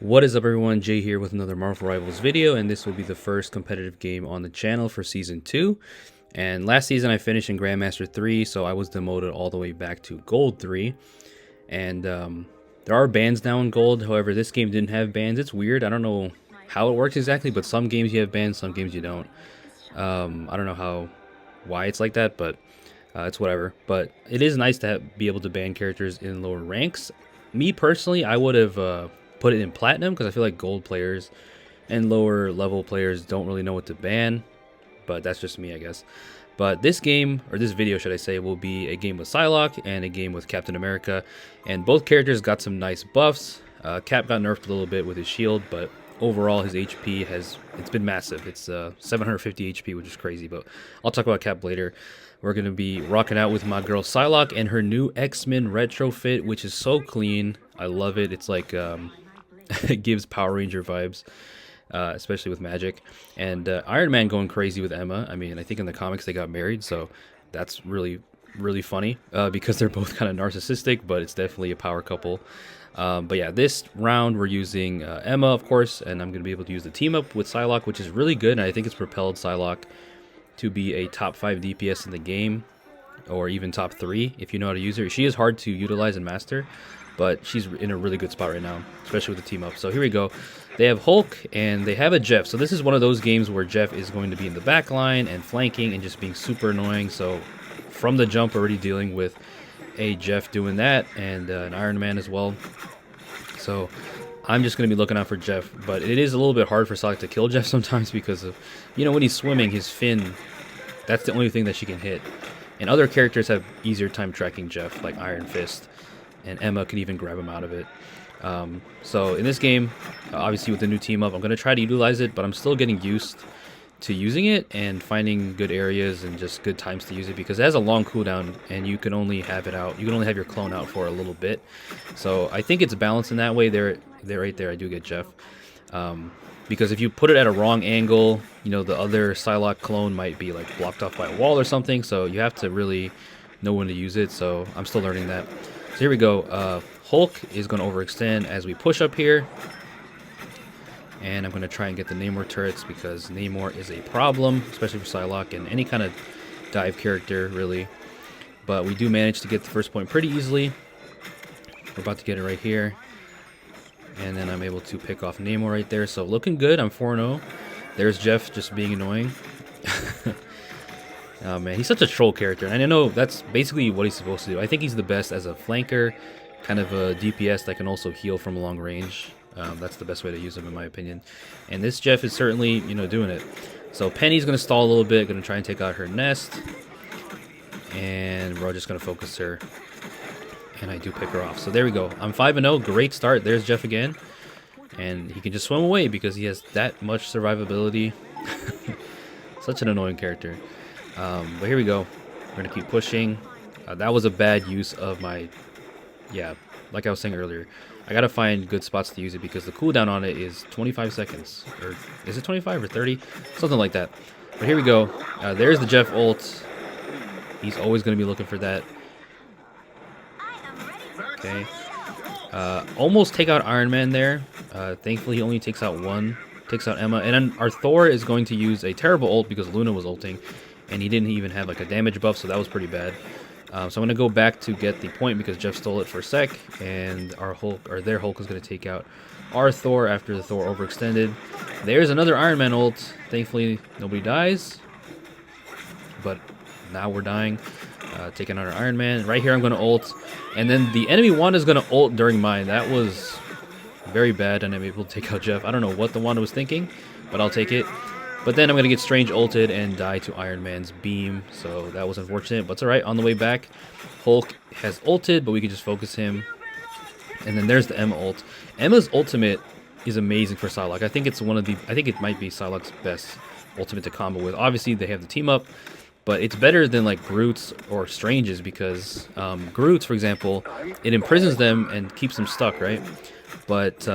What is up everyone, Jay here with another Marvel Rivals video, and this will be the first competitive game on the channel for Season 2. And last season I finished in Grandmaster 3, so I was demoted all the way back to Gold 3. And there are bans now in Gold, however this game didn't have bans. It's weird, I don't know how it works exactly, but some games you have bans, some games you don't. I don't know why it's like that, but it's whatever. But it is nice to be able to ban characters in lower ranks. Me personally, I would have put it in platinum because I feel like gold players and lower level players don't really know what to ban, but that's just me, I guess. But this game, or this video should I say, will be a game with Psylocke and a game with Captain America, and both characters got some nice buffs. Cap got nerfed a little bit with his shield, but overall his HP it's been massive. It's 750 HP, which is crazy, but I'll talk about Cap later. We're going to be rocking out with my girl Psylocke and her new X-Men retrofit, which is so clean. I love it. It's like it gives Power Ranger vibes, especially with magic. And Iron Man going crazy with Emma. I mean, I think in the comics they got married, so that's really funny because they're both kind of narcissistic, but it's definitely a power couple. But yeah, this round we're using Emma, of course, and I'm going to be able to use the team up with Psylocke, which is really good, and I think it's propelled Psylocke to be a top 5 DPS in the game, or even top 3 if you know how to use her. She is hard to utilize and master, but she's in a really good spot right now, especially with the team up. So here we go. They have Hulk and they have a Jeff. So this is one of those games where Jeff is going to be in the back line and flanking and just being super annoying. So from the jump, already dealing with a Jeff doing that, and an Iron Man as well. So I'm just going to be looking out for Jeff, but it is a little bit hard for Psylocke to kill Jeff sometimes because of, you know, when he's swimming, his fin, that's the only thing that she can hit. And other characters have easier time tracking Jeff, like Iron Fist, and Emma can even grab him out of it. So in this game, obviously with the new team up, I'm going to try to utilize it, but I'm still getting used to using it and finding good areas and just good times to use it, because it has a long cooldown and you can only have it out. You can only have your clone out for a little bit. So I think it's balanced in that way. There right there, I do get Jeff. Because if you put it at a wrong angle, you know, the other Psylocke clone might be like blocked off by a wall or something. So you have to really know when to use it. So I'm still learning that. So here we go. Hulk is going to overextend as we push up here. And I'm going to try and get the Namor turrets because Namor is a problem, especially for Psylocke and any kind of dive character, really. But we do manage to get the first point pretty easily. We're about to get it right here. And then I'm able to pick off Namor right there. So looking good. I'm 4-0. There's Jeff just being annoying. Oh man, he's such a troll character. And I know that's basically what he's supposed to do. I think he's the best as a flanker, kind of a DPS that can also heal from long range. That's the best way to use him in my opinion. And this Jeff is certainly, you know, doing it. So Penny's going to stall a little bit, going to try and take out her nest. And we're just going to focus her. And I do pick her off. So there we go. I'm 5-0. Great start. There's Jeff again. And he can just swim away because he has that much survivability. Such an annoying character. But here we go. We're going to keep pushing. That was a bad use of my... Yeah, like I was saying earlier. I got to find good spots to use it because the cooldown on it is 25 seconds. Or is it 25 or 30? Something like that. But here we go. There's the Jeff ult. He's always going to be looking for that. Okay. Almost take out Iron Man there. Thankfully, he only takes out one. Takes out Emma. And then our Thor is going to use a terrible ult because Luna was ulting. And he didn't even have like a damage buff, so that was pretty bad. So I'm going to go back to get the point because Jeff stole it for a sec. And our Hulk, or their Hulk, is going to take out our Thor after the Thor overextended. There's another Iron Man ult. Thankfully, nobody dies. But now we're dying. Taking out our Iron Man. Right here, I'm going to ult. And then the enemy Wanda is going to ult during mine. That was very bad, and I'm able to take out Jeff. I don't know what the Wanda was thinking, but I'll take it. But then I'm going to get Strange ulted and die to Iron Man's beam. So that was unfortunate, but it's alright. On the way back, Hulk has ulted, but we can just focus him. And then there's the Emma ult. Emma's ultimate is amazing for Psylocke. I think it's I think it might be Psylocke's best ultimate to combo with. Obviously, they have the team up, but it's better than like Groot's or Strange's because Groot's, for example, it imprisons them and keeps them stuck, right? But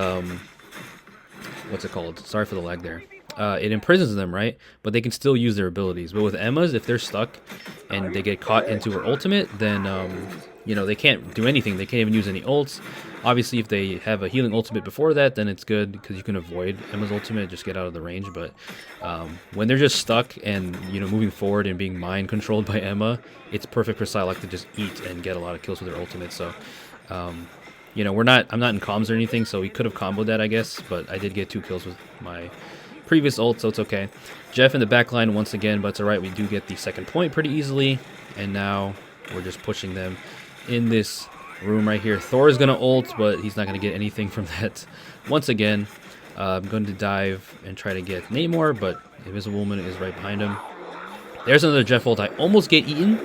what's it called? Sorry for the lag there. It imprisons them, right? But they can still use their abilities. But with Emma's, if they're stuck and they get caught into her ultimate, then you know, they can't do anything. They can't even use any ults. Obviously, if they have a healing ultimate before that, then it's good because you can avoid Emma's ultimate, just get out of the range. But when they're just stuck and, you know, moving forward and being mind controlled by Emma, it's perfect for Psylocke to just eat and get a lot of kills with her ultimate. So, you know, I'm not in comms or anything, so we could have comboed that, I guess. But I did get 2 kills with my previous ult, so it's okay. Jeff in the back line once again, but it's alright. We do get the second point pretty easily, and now we're just pushing them in this room right here. Thor is going to ult, but he's not going to get anything from that. Once again, I'm going to dive and try to get Namor, but Invisible Woman is right behind him. There's another Jeff ult. I almost get eaten.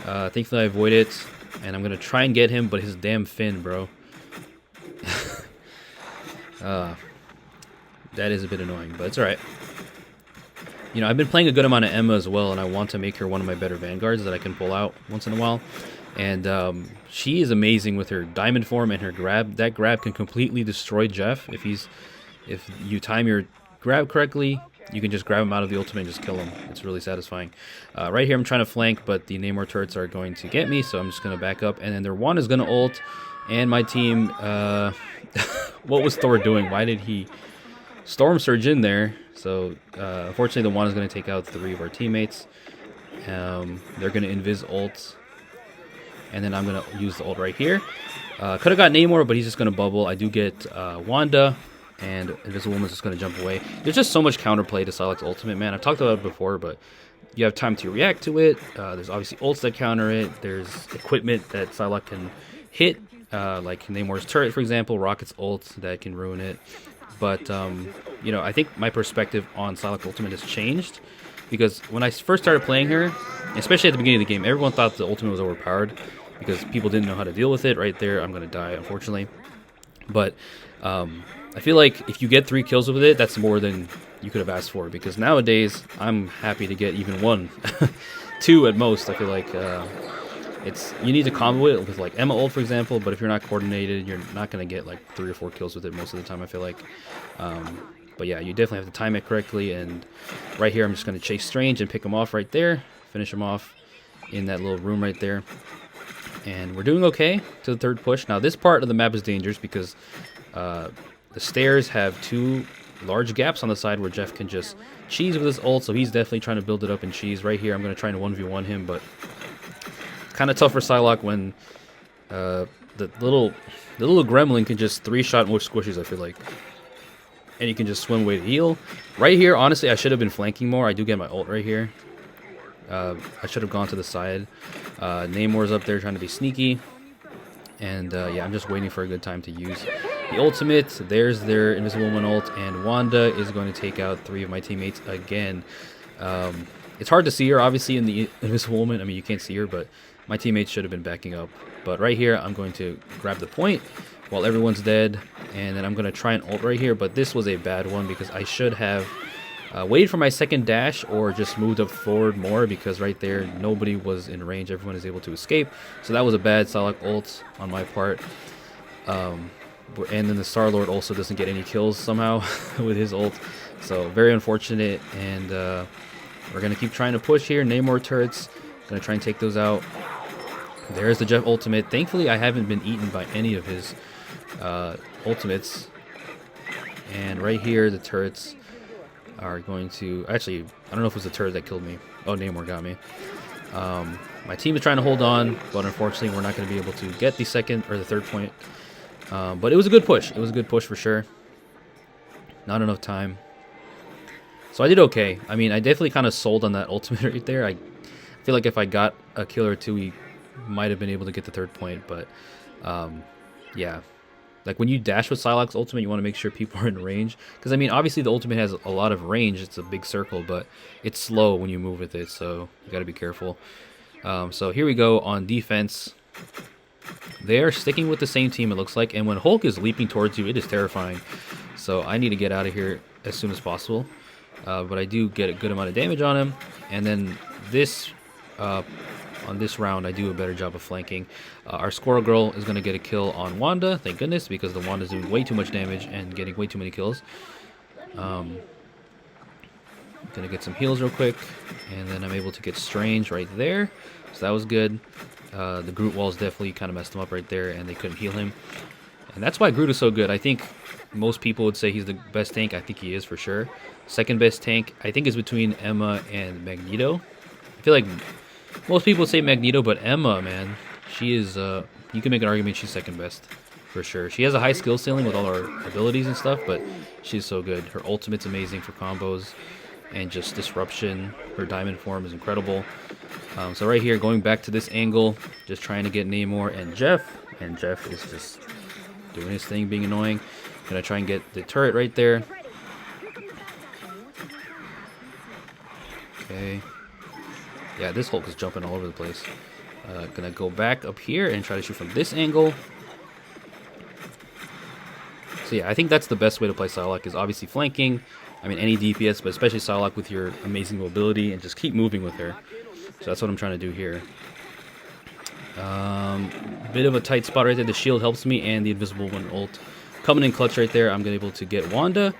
Thankfully, I avoid it, and I'm going to try and get him, but his damn fin, bro. That is a bit annoying, but it's alright. You know, I've been playing a good amount of Emma as well, and I want to make her one of my better vanguards that I can pull out once in a while. And she is amazing with her diamond form and her grab. That grab can completely destroy Jeff. If you time your grab correctly, you can just grab him out of the ultimate and just kill him. It's really satisfying. Right here, I'm trying to flank, but the Namor turrets are going to get me, so I'm just going to back up. And then their one is going to ult, and my team... what was Thor doing? Why did he Storm Surge in there? So, unfortunately, the one is going to take out 3 of our teammates. They're going to invis ult. And then I'm going to use the ult right here. Could have got Namor, but he's just going to bubble. I do get Wanda, and Invisible Woman's just going to jump away. There's just so much counterplay to Psylocke's ultimate, man. I've talked about it before, but you have time to react to it. There's obviously ults that counter it. There's equipment that Psylocke can hit, like Namor's turret, for example, Rocket's ult that can ruin it. But, you know, I think my perspective on Psylocke ultimate has changed. Because when I first started playing her, especially at the beginning of the game, everyone thought the ultimate was overpowered. Because people didn't know how to deal with it. Right there, I'm going to die, unfortunately. But I feel like if you get 3 kills with it, that's more than you could have asked for. Because nowadays, I'm happy to get even 1. 2 at most. I feel like you need to combo it with like Emma ult, for example. But if you're not coordinated, you're not going to get like 3 or 4 kills with it most of the time, I feel like. But yeah, you definitely have to time it correctly. And right here, I'm just going to chase Strange and pick him off right there. Finish him off in that little room right there. And we're doing okay to the third push. Now, this part of the map is dangerous because the stairs have 2 large gaps on the side where Jeff can just cheese with his ult. So he's definitely trying to build it up and cheese. Right here, I'm going to try and 1v1 him, but it's kind of tough for Psylocke when the little gremlin can just 3-shot most squishes, I feel like. And you can just swim away to heal. Right here, honestly, I should have been flanking more. I do get my ult right here. I should have gone to the side. Namor's up there trying to be sneaky. And yeah, I'm just waiting for a good time to use the ultimate. There's their Invisible Woman ult. And Wanda is going to take out 3 of my teammates again. It's hard to see her, obviously, in the Invisible Woman. I mean, you can't see her, but my teammates should have been backing up. But right here, I'm going to grab the point while everyone's dead. And then I'm going to try and ult right here. But this was a bad one because I should have... waited for my second dash or just moved up forward more because right there nobody was in range. Everyone is able to escape. So that was a bad Psylocke ult on my part. And then the Star-Lord also doesn't get any kills somehow with his ult. So very unfortunate. And we're going to keep trying to push here. Namor turrets. Going to try and take those out. There's the Jeff ultimate. Thankfully I haven't been eaten by any of his ultimates. And right here the turrets are going to... Actually, I don't know if it was the turret that killed me. Oh, Namor got me. My team is trying to hold on, but unfortunately we're not going to be able to get the second or the third point. But it was a good push. It was a good push for sure. Not enough time. So I did okay. I mean, I definitely kind of sold on that ultimate right there. I feel like if I got a kill or 2, we might have been able to get the third point. But yeah. Like, when you dash with Psylocke's ultimate, you want to make sure people are in range. Because, I mean, obviously the ultimate has a lot of range. It's a big circle, but it's slow when you move with it. So, you got to be careful. So, here we go on defense. They are sticking with the same team, it looks like. And when Hulk is leaping towards you, it is terrifying. So, I need to get out of here as soon as possible. But I do get a good amount of damage on him. And then this... on this round, I do a better job of flanking. Our Squirrel Girl is going to get a kill on Wanda, thank goodness, because the Wanda's doing way too much damage and getting way too many kills. Going to get some heals real quick, and then I'm able to get Strange right there, so that was good. The Groot walls definitely kind of messed him up right there, and they couldn't heal him. And that's why Groot is so good. I think most people would say he's the best tank. I think he is for sure. Second best tank, I think, is between Emma and Magneto. I feel like most people would say Magneto, but Emma, man, she is, you can make an argument she's second best for sure. She has a high skill ceiling with all her abilities and stuff, but she's so good. Her ultimate's amazing for combos and just disruption. Her diamond form is incredible. So right here, going back to this angle, just trying to get Namor and Jeff is just doing his thing, being annoying. Gonna try and get the turret right there. Okay. Yeah, this Hulk is jumping all over the place. Gonna go back up here and try to shoot from this angle. So yeah, I think that's the best way to play Psylocke, is obviously flanking. I mean, any DPS, but especially Psylocke with your amazing mobility, and just keep moving with her. So that's what I'm trying to do here. Bit of a tight spot right there. The shield helps me, and the Invisible Woman ult. Coming in clutch right there, I'm going to be able to get Wanda.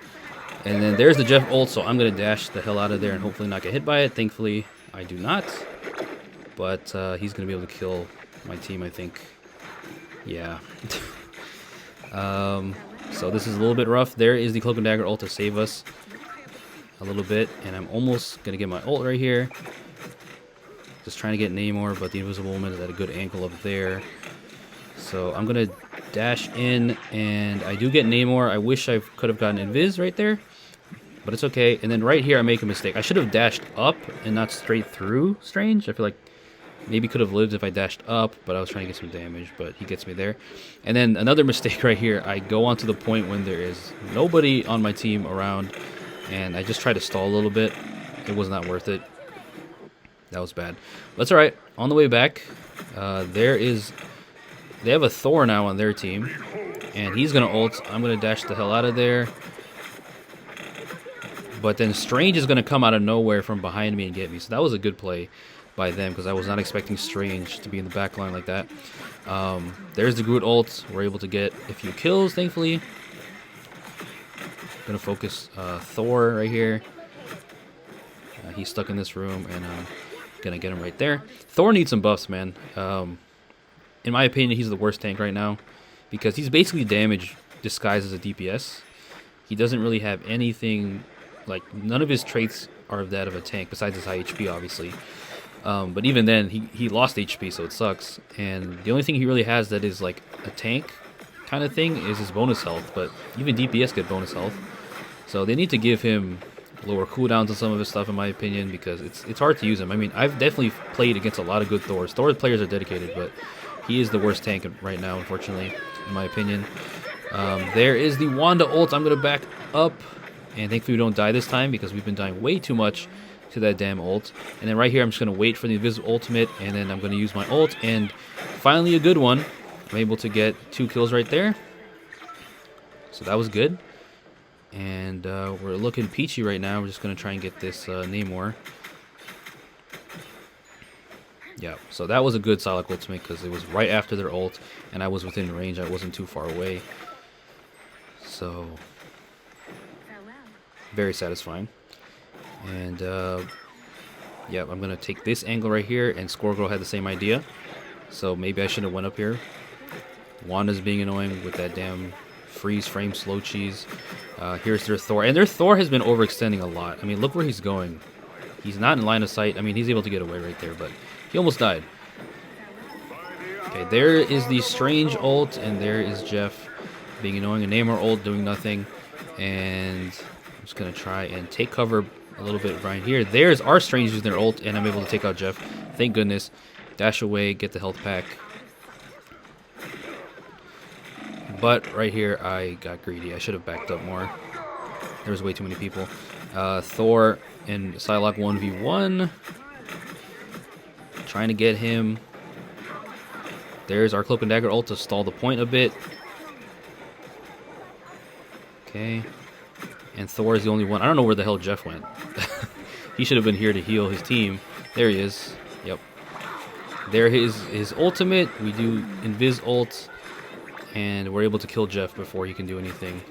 And then there's the Jeff ult, so I'm going to dash the hell out of there and hopefully not get hit by it. Thankfully, I do not. But he's going to be able to kill my team, I think. Yeah. So this is a little bit rough. There is the Cloak and Dagger ult to save us a little bit. And I'm almost going to get my ult right here. Just trying to get Namor, but the Invisible Woman is at a good angle up there. So I'm going to dash in, and I do get Namor. I wish I could have gotten Invis right there, but it's okay. And then right here, I make a mistake. I should have dashed up and not straight through Strange. I feel like maybe could have lived if I dashed up, but I was trying to get some damage, but he gets me there. And then another mistake right here. I go on to the point when there is nobody on my team around, and I just try to stall a little bit. It was not worth it. That was bad. That's all right. On the way back, they have a Thor now on their team, and he's going to ult. I'm going to dash the hell out of there. But then Strange is going to come out of nowhere from behind me and get me. So that was a good play by them, because I was not expecting Strange to be in the back line like that. There's the Groot ult. We're able to get a few kills, thankfully. Going to focus Thor right here. He's stuck in this room, and I'm going to get him right there. Thor needs some buffs, man. In my opinion, he's the worst tank right now, because he's basically damage disguised as a DPS. He doesn't really have anything, like, none of his traits are that of a tank, besides his high HP, obviously. But even then, he lost HP, so it sucks. And the only thing he really has that is, like, a tank kind of thing is his bonus health, but even DPS get bonus health. So they need to give him lower cooldowns on some of his stuff, in my opinion, because it's hard to use him. I mean, I've definitely played against a lot of good Thors. Thor players are dedicated, but he is the worst tank right now, unfortunately, in my opinion. There is the Wanda ult. I'm going to back up, and thankfully we don't die this time, because we've been dying way too much to that damn ult. And then right here, I'm just going to wait for the invisible ultimate, and then I'm going to use my ult, and finally a good one. I'm able to get 2 kills right there. So that was good. And we're looking peachy right now. We're just going to try and get this Namor. Yeah, so that was a good Psylocke ultimate, because it was right after their ult, and I was within range. I wasn't too far away. So, very satisfying. And, yeah, I'm going to take this angle right here, and Squirrel had the same idea. So maybe I should have went up here. Wanda's being annoying with that damn freeze frame slow cheese. Here's their Thor. And their Thor has been overextending a lot. I mean, look where he's going. He's not in line of sight. I mean, he's able to get away right there, but he almost died. Okay, there is the Strange ult, and there is Jeff being annoying. A Namor ult doing nothing. And I'm just going to try and take cover a little bit right here. There's our Strange using their ult, and I'm able to take out Jeff. Thank goodness. Dash away, get the health pack. But right here, I got greedy. I should have backed up more. There was way too many people. Thor and Psylocke 1v1. Trying to get him. There's our Cloak and Dagger ult to stall the point a bit. Okay. And Thor is the only one. I don't know where the hell Jeff went. He should have been here to heal his team. There he is. Yep. There is his ultimate. We do Invis ult. And we're able to kill Jeff before he can do anything.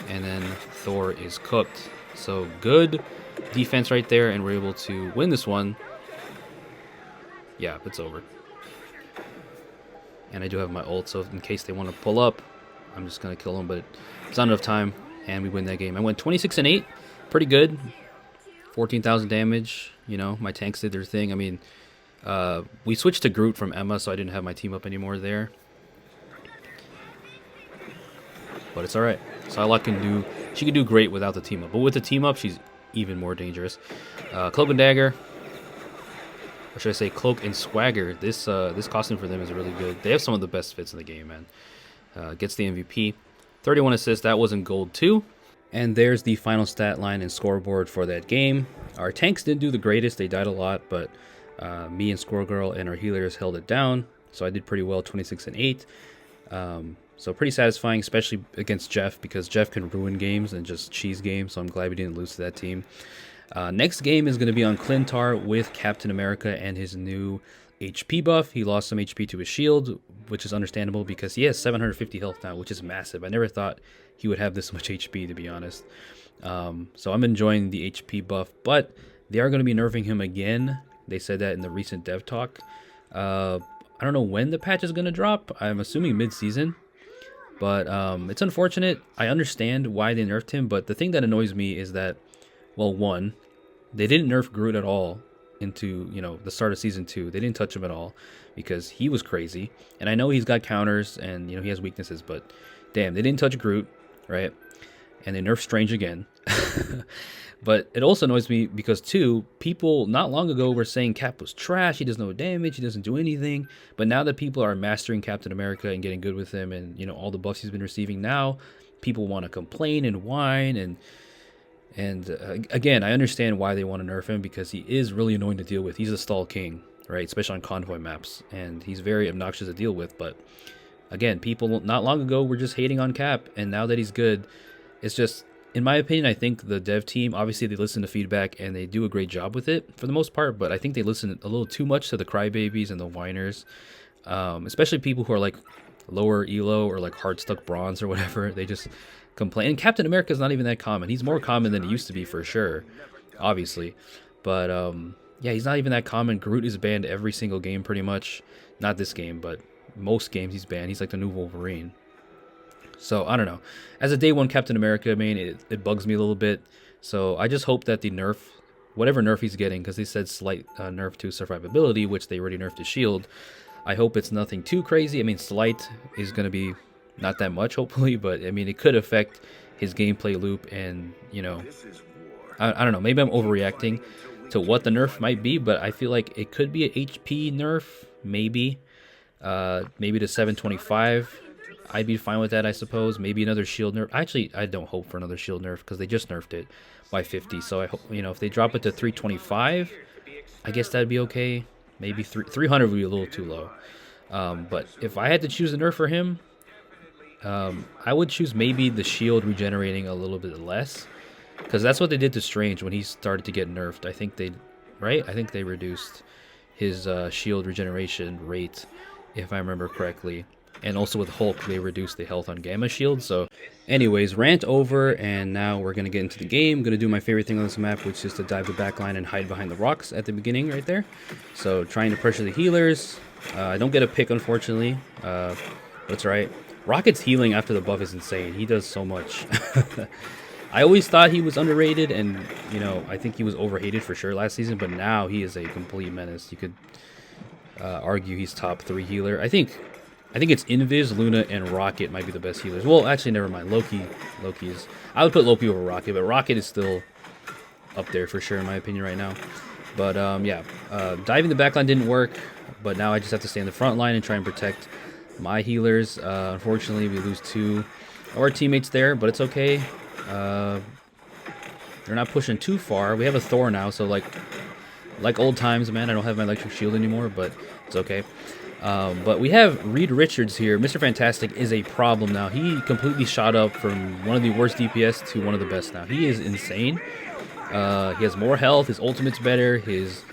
And then Thor is cooked. So good defense right there, and we're able to win this one. Yeah, it's over. And I do have my ult, so in case they want to pull up, I'm just going to kill him, but it's not enough time, and we win that game. I went 26-8, pretty good. 14,000 damage, you know, my tanks did their thing. I mean, we switched to Groot from Emma, so I didn't have my team up anymore there. But it's alright. Psylocke she can do great without the team up. But with the team up, she's even more dangerous. Cloak and Dagger. Or should I say Cloak and Swagger. This costume for them is really good. They have some of the best fits in the game, man. Gets the MVP. 31 assists, that was in gold too. And there's the final stat line and scoreboard for that game. Our tanks didn't do the greatest, they died a lot, but me and Squirrel Girl and our healers held it down. So I did pretty well, 26-8. So pretty satisfying, especially against Jeff, because Jeff can ruin games and just cheese games, so I'm glad we didn't lose to that team. Next game is going to be on Clintar with Captain America and his new HP buff. He lost some HP to his shield, which is understandable because he has 750 health now, which is massive. I never thought he would have this much HP, to be honest. So I'm enjoying the HP buff, but they are going to be nerfing him again. They said that in the recent dev talk. I don't know when the patch is going to drop. I'm assuming mid-season. But it's unfortunate. I understand why they nerfed him, but the thing that annoys me is that, well, one, they didn't nerf Groot at all into, you know, the start of Season 2. They didn't touch him at all because he was crazy. And I know he's got counters and, you know, he has weaknesses, but damn, they didn't touch Groot, right? And they nerfed Strange again. But it also annoys me because, two, people not long ago were saying Cap was trash, he does no damage, he doesn't do anything. But now that people are mastering Captain America and getting good with him and, you know, all the buffs he's been receiving now, people want to complain and whine. And again, I understand why they want to nerf him because he is really annoying to deal with. He's a stall king, right? Especially on convoy maps. And he's very obnoxious to deal with. But again, people not long ago were just hating on Cap. And now that he's good, it's just... In my opinion, I think the dev team, obviously they listen to feedback and they do a great job with it for the most part, but I think they listen a little too much to the crybabies and the whiners, especially people who are like lower elo or like hard stuck bronze or whatever. They just complain. And Captain America is not even that common. He's more common than he used to be for sure, obviously. But yeah, he's not even that common. Groot is banned every single game pretty much. Not this game, but most games he's banned. He's like the new Wolverine. So, I don't know. As a day one Captain America, I mean, it bugs me a little bit. So, I just hope that the nerf, whatever nerf he's getting, because they said slight nerf to survivability, which they already nerfed his shield. I hope it's nothing too crazy. I mean, slight is going to be not that much, hopefully. But, I mean, it could affect his gameplay loop. And, you know, I don't know. Maybe I'm overreacting to what the nerf might be. But I feel like it could be an HP nerf, maybe. Maybe to 725. I'd be fine with that, I suppose. Maybe another shield nerf. Actually, I don't hope for another shield nerf because they just nerfed it by 50. So I hope, you know, if they drop it to 325, I guess that'd be okay. Maybe 300 would be a little too low. But if I had to choose a nerf for him, I would choose maybe the shield regenerating a little bit less, because that's what they did to Strange when he started to get nerfed. I think they, right? I think they reduced his shield regeneration rate, if I remember correctly. And also with Hulk, they reduced the health on Gamma Shield. So anyways, rant over, and now we're going to get into the game. I'm going to do my favorite thing on this map, which is to dive the back line and hide behind the rocks at the beginning right there. So trying to pressure the healers. I don't get a pick, unfortunately, but it's right. Rocket's healing after the buff is insane. He does so much. I always thought he was underrated, and, you know, I think he was overhated for sure last season, but now he is a complete menace. You could argue he's top 3 healer. I think it's Invis, Luna, and Rocket might be the best healers. Well, actually, never mind. Loki's... I would put Loki over Rocket, but Rocket is still up there for sure, in my opinion, right now. But, yeah. Diving the backline didn't work, but now I just have to stay in the front line and try and protect my healers. Unfortunately, we lose 2 of our teammates there, but it's okay. They're not pushing too far. We have a Thor now, so, like old times, man. I don't have my electric shield anymore, but it's okay. But we have Reed Richards here. Mr. Fantastic is a problem now. He completely shot up from one of the worst DPS to one of the best now. He is insane. He has more health. His ultimate's better. His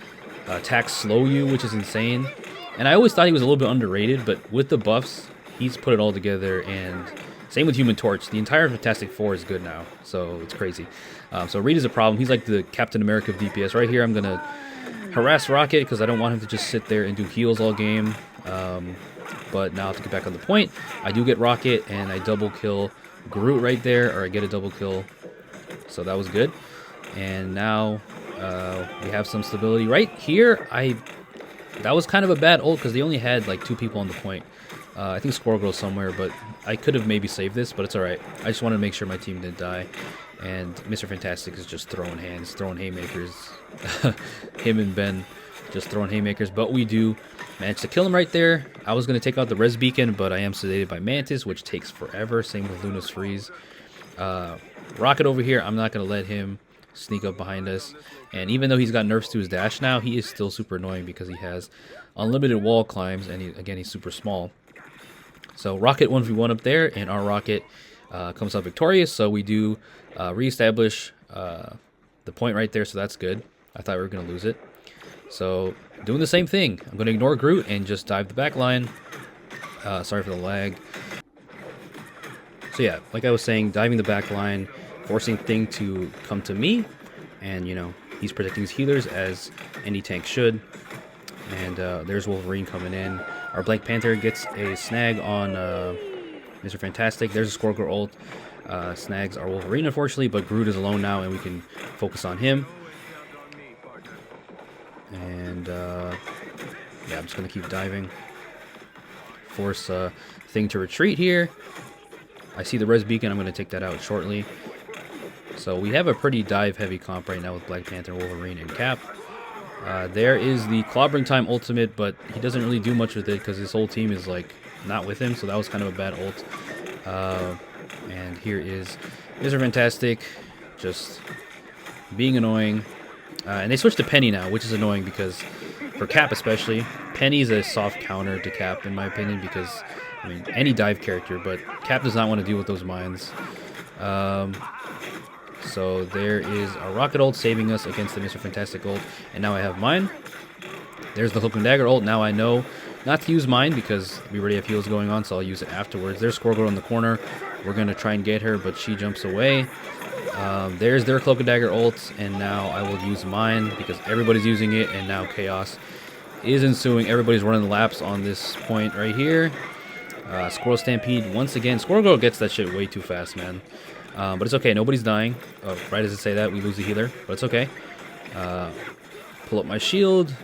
attacks slow you, which is insane. And I always thought he was a little bit underrated, but with the buffs, he's put it all together. And same with Human Torch. The entire Fantastic Four is good now, so it's crazy. So Reed is a problem. He's like the Captain America of DPS. Right here, I'm going to harass Rocket because I don't want him to just sit there and do heals all game. but now I have to get back on the point. I do get Rocket, and I double kill Groot right there, or I get a double kill. So that was good. And now we have some stability right here. That was kind of a bad ult because they only had like 2 people on the point. I think Squirrel Girl's somewhere, but I could have maybe saved this, but it's alright. I just wanted to make sure my team didn't die. And Mr. Fantastic is just throwing hands, throwing haymakers. Him and Ben just throwing haymakers, but we do manage to kill him right there. I was going to take out the res beacon, but I am sedated by Mantis, which takes forever. Same with Luna's freeze. Rocket over here, I'm not going to let him sneak up behind us. And even though he's got nerfs to his dash now, he is still super annoying because he has unlimited wall climbs, and again, he's super small. So Rocket 1v1 up there, and our Rocket comes out victorious. So we do reestablish the point right there, so that's good. I thought we were going to lose it. So doing the same thing. I'm going to ignore Groot and just dive the back line. Sorry for the lag. So yeah, like I was saying, diving the back line, forcing Thing to come to me. And, you know, he's protecting his healers as any tank should. And there's Wolverine coming in. Our Black Panther gets a snag on Mr. Fantastic. There's a Squirrel Girl ult. Snags our Wolverine, unfortunately, but Groot is alone now, and we can focus on him. And yeah, I'm just going to keep diving. Force Thing to retreat here. I see the res beacon. I'm going to take that out shortly. So we have a pretty dive-heavy comp right now with Black Panther, Wolverine, and Cap. There is the Clobbering Time ultimate, but he doesn't really do much with it because his whole team is like not with him, so that was kind of a bad ult. And here is Mr. Fantastic, just being annoying. And they switched to Penny now, which is annoying because for Cap especially, Penny's a soft counter to Cap in my opinion because, I mean, any dive character, but Cap does not want to deal with those mines. So there is a Rocket ult saving us against the Mr. Fantastic ult, and now I have mine. There's the Hook and Dagger ult. Now I know not to use mine because we already have heals going on, so I'll use it afterwards. There's Squirrel Girl in the corner. We're going to try and get her, but she jumps away. There's their Cloak and Dagger ult, and now I will use mine because everybody's using it, and now chaos is ensuing. Everybody's running laps on this point right here. Squirrel Stampede once again. Squirrel Girl gets that shit way too fast, man. But it's okay. Nobody's dying. Right as I say that, we lose the healer, but it's okay. Pull up my shield.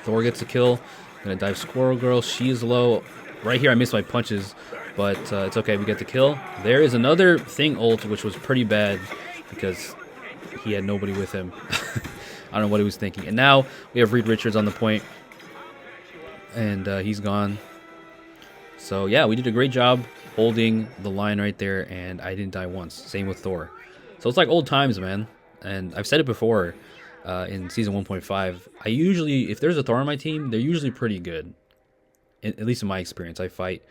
Thor gets a kill. I'm going to dive Squirrel Girl. She is low. Right here, I missed my punches, but it's okay. We get the kill. There is another Thing ult, which was pretty bad because he had nobody with him. I don't know what he was thinking. And now we have Reed Richards on the point, and he's gone. So yeah, we did a great job holding the line right there, and I didn't die once. Same with Thor. So it's like old times, man. And I've said it before in season 1.5. I usually, if there's a Thor on my team, they're usually pretty good. At least in my experience, I fight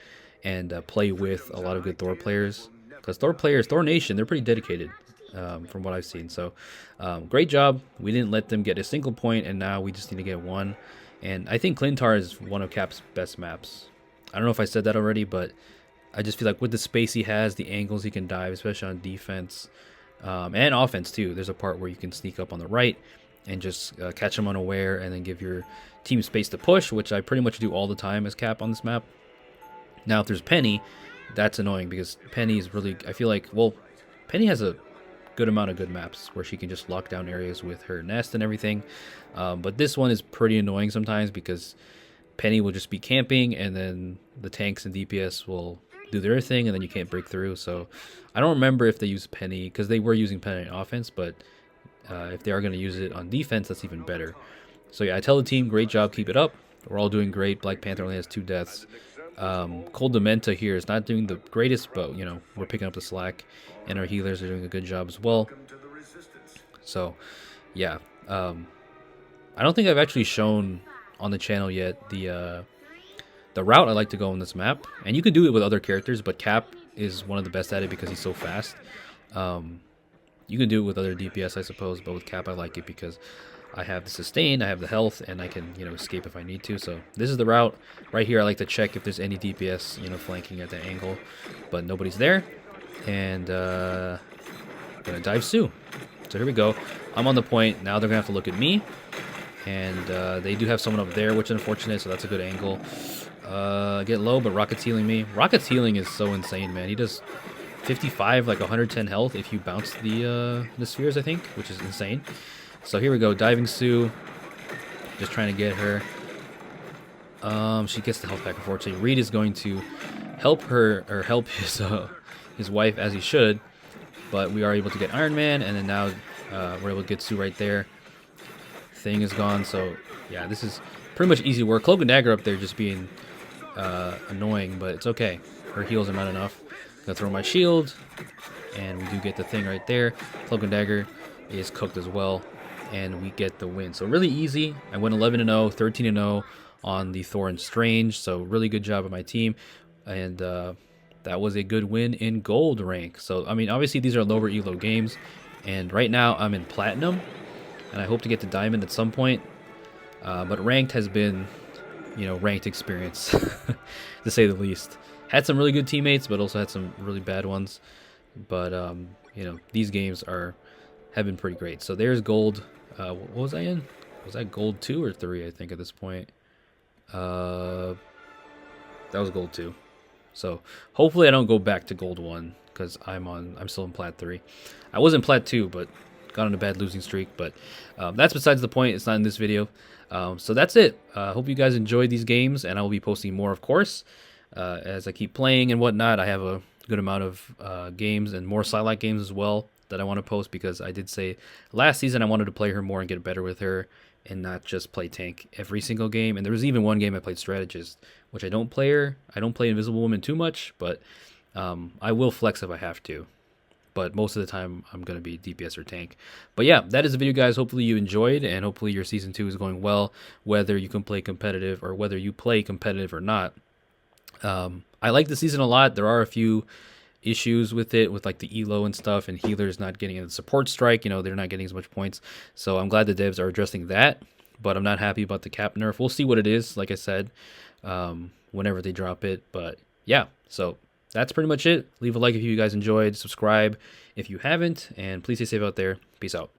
and play with a lot of good Thor players. Because Thor players, Thor Nation, they're pretty dedicated from what I've seen. So great job. We didn't let them get a single point, and now we just need to get one. And I think Clintar is one of Cap's best maps. I don't know if I said that already, but I just feel like with the space he has, the angles he can dive, especially on defense and offense too. There's a part where you can sneak up on the right and just catch him unaware and then give your team space to push, which I pretty much do all the time as Cap on this map. Now, if there's Penny, that's annoying because Penny is really, I feel like, well, Penny has a good amount of good maps where she can just lock down areas with her nest and everything. But this one is pretty annoying sometimes because Penny will just be camping, and then the tanks and DPS will do their thing, and then you can't break through. So I don't remember if they use Penny, because they were using Penny on offense, but if they are going to use it on defense, that's even better. So yeah, I tell the team, great job, keep it up. We're all doing great. Black Panther only has 2 deaths. Cold Dementa here is not doing the greatest, but, you know, we're picking up the slack, and our healers are doing a good job as well. So yeah, I don't think I've actually shown on the channel yet the route I like to go on this map, and you can do it with other characters, but Cap is one of the best at it because he's so fast. You can do it with other DPS, I suppose, but with Cap I like it because I have the sustain, I have the health, and I can, you know, escape if I need to. So this is the route right here. I like to check if there's any DPS, you know, flanking at that angle, but nobody's there. And I'm gonna dive Sue. So here we go. I'm on the point. Now they're gonna have to look at me. And they do have someone up there, which is unfortunate, so that's a good angle. Get low, but Rocket's healing me. Rocket's healing is so insane, man. He does 55, like 110 health if you bounce the spheres, I think, which is insane. So here we go, Diving Sue. Just trying to get her. She gets the health back, unfortunately. Reed is going to help her, or help his wife as he should. But we are able to get Iron Man, and then now we're able to get Sue right there. Thing is gone, so yeah, this is pretty much easy work. Cloak and Dagger up there just being annoying, but it's okay. Her heals are not enough. Gonna throw my shield, and we do get the thing right there. Cloak and Dagger is cooked as well, and we get the win. So really easy. I went 11-0, 13-0 on the Thor and Strange, so really good job of my team, and that was a good win in gold rank. So I mean, obviously these are lower elo games, and right now I'm in platinum, and I hope to get to diamond at some point. But ranked has been, you know, ranked experience, to say the least. Had some really good teammates, but also had some really bad ones. But you know, these games have been pretty great. So there's gold. What was I in? Was that gold 2 or 3? I think at this point. That was gold 2. So hopefully I don't go back to gold 1 because I'm still in plat 3. I was in plat 2, but got on a bad losing streak. But that's besides the point. It's not in this video. So that's it. Hope you guys enjoyed these games, and I will be posting more, of course, as I keep playing and whatnot. I have a good amount of games and more Psylocke games as well that I want to post, because I did say last season I wanted to play her more and get better with her and not just play tank every single game. And there was even one game I played strategist, which I don't play her. I don't play Invisible Woman too much, but I will flex if I have to. But most of the time, I'm going to be DPS or tank. But yeah, that is the video, guys. Hopefully you enjoyed, and hopefully your Season 2 is going well, whether you can play competitive or whether you play competitive or not. I like the season a lot. There are a few issues with it, with like the elo and stuff, and healers not getting a support strike. You know, they're not getting as much points. So I'm glad the devs are addressing that, but I'm not happy about the cap nerf. We'll see what it is, like I said, whenever they drop it. But yeah, so that's pretty much it. Leave a like if you guys enjoyed. Subscribe if you haven't. And please stay safe out there. Peace out.